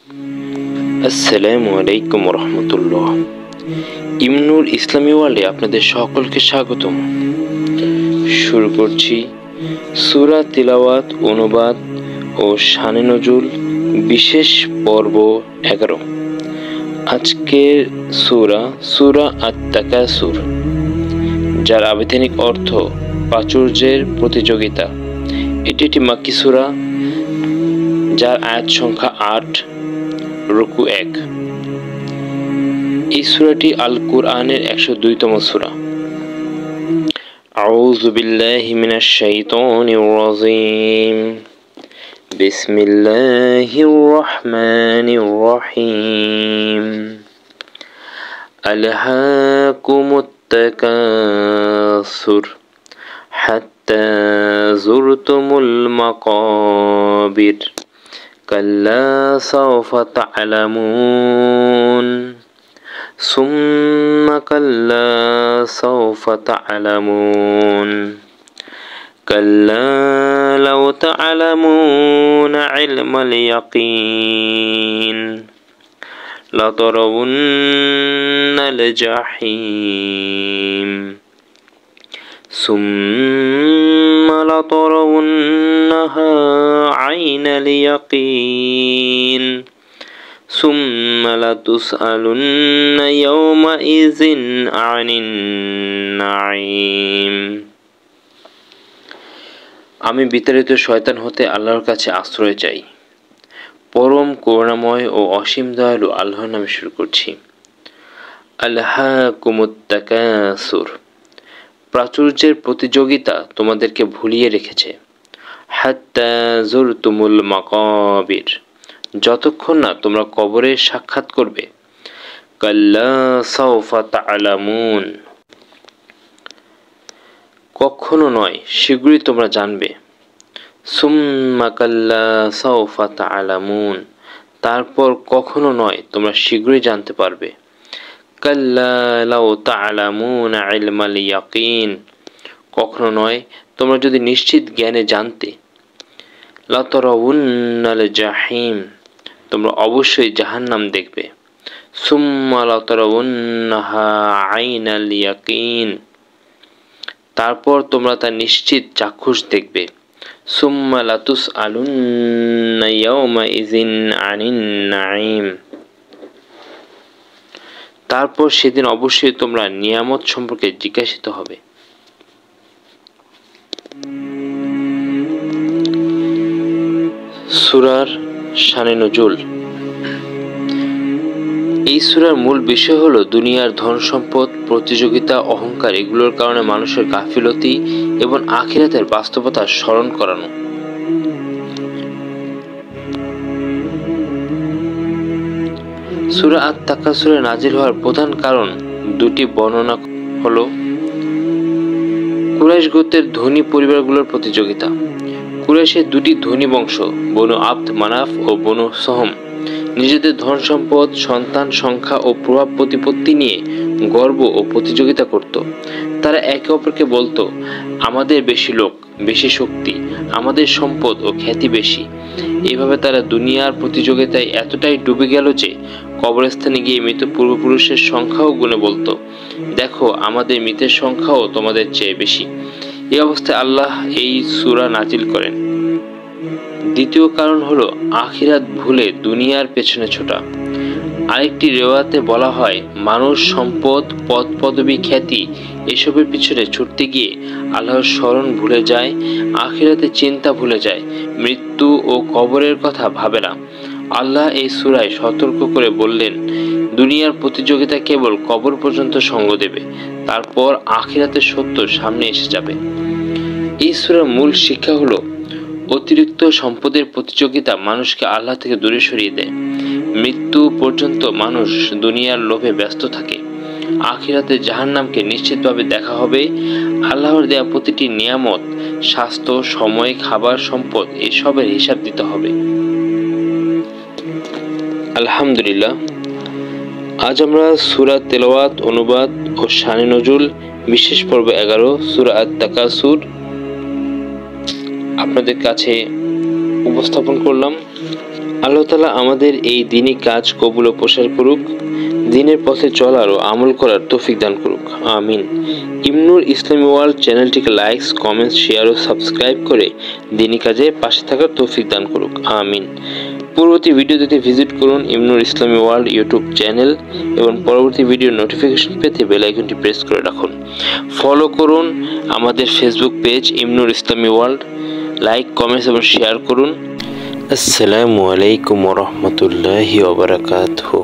আসসালামু আলাইকুম রহমতুল্লাহ। ইমনুর ইসলামী ওয়ার্ল্ডে আপনাদের সকলকে স্বাগতম। শুরু করছি সূরা তিলাওয়াত অনুবাদ ও শানে নজুল বিশেষ পর্ব 11। আজকের সূরা আত-তাকাসুর, যার আবিধানিক অর্থ প্রাচুর্যের প্রতিযোগিতা। এটি একটি মাক্কি সূরা, যার আয়াত সংখ্যা 8, রুকু 1। এই সূরাটি আল কুরআনের 102তম সূরা। আউযু বিল্লাহি মিনাশ শাইতানির রাজীম। বিসমিল্লাহির রহমানির রহিম। আলহাকুমুত তাকাসুর হাত্তা যুরতুমুল মাকাবির কাল্লা সাওফা তা'লামুন সুম্মা কাল্লা সাওফা তা'লামুন কাল্লা লাউ তা'লামুনা ইলমাল ইয়াকিন লাতারাউন্নাল জাহিম সুম্মা লাতারাউন্নাহা আইনাল ইয়াকিন সুম্মা লাতুসআলুন্না ইয়াওমাইযিন আনিন নাঈম। আমি বিতাড়িত শয়তান হতে আল্লাহর কাছে আশ্রয় চাই। পরম করুণাময় ও অসীম দয়ালু আল্লাহর নামে শুরু করছি। আলহাকুমুত তাকাসুর, প্রাচুর্যের প্রতিযোগিতা তোমাদেরকে ভুলিয়ে রেখেছে। হাত্তা যুরতুমুল মাকাবির, যতক্ষণ না তোমরা কবরের সাক্ষাৎ করবে। কাল্লা সাওফা তা'লামুন, কখনো নয়, শীঘ্রই তোমরা জানবে। সুম্মা কাল্লা সাওফা তা'লামুন, তারপর কখনো নয়, তোমরা শীঘ্রই জানতে পারবে। কাল্লা লাউ তা'লামুনা ইলমাল ইয়াকিন, কখনো নয়, তোমরা যদি নিশ্চিত জ্ঞানে জানতে। লাতারাউন্নাল জাহিম, তোমরা অবশ্যই জাহান্নাম দেখবে। সুম্মা লাতারাউন্নাহা আইনাল ইয়াকিন, তারপর তোমরা তা নিশ্চিত চাক্ষুষ দেখবে। সুম্মা লাতুসআলুন্না ইয়াওমাইযিন আনিন নাঈম, তারপর সেদিন অবশ্যই তোমরা নিয়ামত সম্পর্কে জিজ্ঞাসিত হবে। সূরার শানে নজুল। এই সূরার মূল বিষয় হলো দুনিয়ার ধন সম্পদ, প্রতিযোগিতা, অহংকার, এগুলোর কারণে মানুষের গাফিলতি এবং আখিরাতের বাস্তবতা স্মরণ করানো। সূরা আত-তাকাসুরে নাজিল হওয়ার প্রধান কারণ দুটি বর্ণনা হলো কুরাইশ গোত্রের ধনী পরিবারগুলোর প্রতিযোগিতা। কুরাইশের দুটি ধনী বংশ, বনু আব্দ মানাফ ও বনু সহম, নিজেদের ধন সম্পদ, সন্তান সংখ্যা ও প্রভাব প্রতিপত্তি নিয়ে গর্ব ও প্রতিযোগিতা করত। তারা একে অপরকে বলতো, আমাদের বেশি লোক, বেশি শক্তি, আমাদের সম্পদ ও খ্যাতি বেশি। এইভাবে তারা দুনিয়ার প্রতিযোগিতায় এতটাই ডুবে গেল যে কবরস্থানে গিয়ে মৃত পূর্বপুরুষের সংখ্যাও গুণে বলতো, দেখো আমাদের মৃতের সংখ্যাও তোমাদের চেয়ে বেশি। এই অবস্থায় আল্লাহ এই সূরা নাজিল করেন। দ্বিতীয় কারণ হলো আখিরাত ভুলে দুনিয়ার পেছনে ছোটা। আরেকটি রিওয়ায়াতে বলা হয়, মানুষ সম্পদ, পদ পদবী, খ্যাতি এসবের পিছনে ছুটতে গিয়ে আল্লাহর স্মরণ ভুলে যায়, আখিরাতের চিন্তা ভুলে যায়, মৃত্যু ও কবরের কথা ভাবে না। আল্লাহ এই সূরায় সতর্ক করে বললেন, দুনিয়ার প্রতিযোগিতা কেবল কবর পর্যন্ত সঙ্গ দেবে, তারপর আখিরাতের সত্য সামনে এসে যাবে। এই সূরার মূল শিক্ষা হলো অতিরিক্ত সম্পদের প্রতিযোগিতা মানুষকে আল্লাহ থেকে দূরে সরিয়ে দেয়। মৃত্যু পর্যন্ত মানুষ দুনিয়ার লোভে ব্যস্ত থাকে। আখিরাতে জাহান্নামকে নিশ্চিতভাবে দেখা হবে। আল্লাহর দেয়া প্রতিটি নিয়ামত, স্বাস্থ্য, সময়, খাবার, সম্পদ এসবের হিসাব দিতে হবে। আলহামদুলিল্লাহ, আজ আমরা সূরা তেলাওয়াত অনুবাদ ও শানে নজুল বিশেষ পর্ব 11 সূরা আত-তাকাসুর আপনাদের কাছে উপস্থাপন করলাম। আল্লাহ তাআলা আমাদের এই দিনই কাজ কবুল ও প্রসার করুক, দিনের পথে চলার ও আমল করার তৌফিক দান করুক, আমিন। ইমনুর ইসলামী ওয়ার্ল্ড চ্যানেলটিকে লাইকস, কমেন্টস, শেয়ার ও সাবস্ক্রাইব করে দিনী কাজে পাশে থাকার তৌফিক দান করুক, আমিন। পরবর্তী ভিডিওতে ভিজিট করুন ইমনুর ইসলামী ওয়ার্ল্ড ইউটিউব চ্যানেল এবং পরবর্তী ভিডিওর নোটিফিকেশন পেতে বেল আইকনটি প্রেস করে রাখুন। ফলো করুন আমাদের ফেসবুক পেজ ইমনুর ইসলামী ওয়ার্ল্ড, লাইক, কমেন্টস এবং শেয়ার করুন। আসসালামু আলাইকুম ওয়া রাহমাতুল্লাহি ওয়া বারাকাতুহু।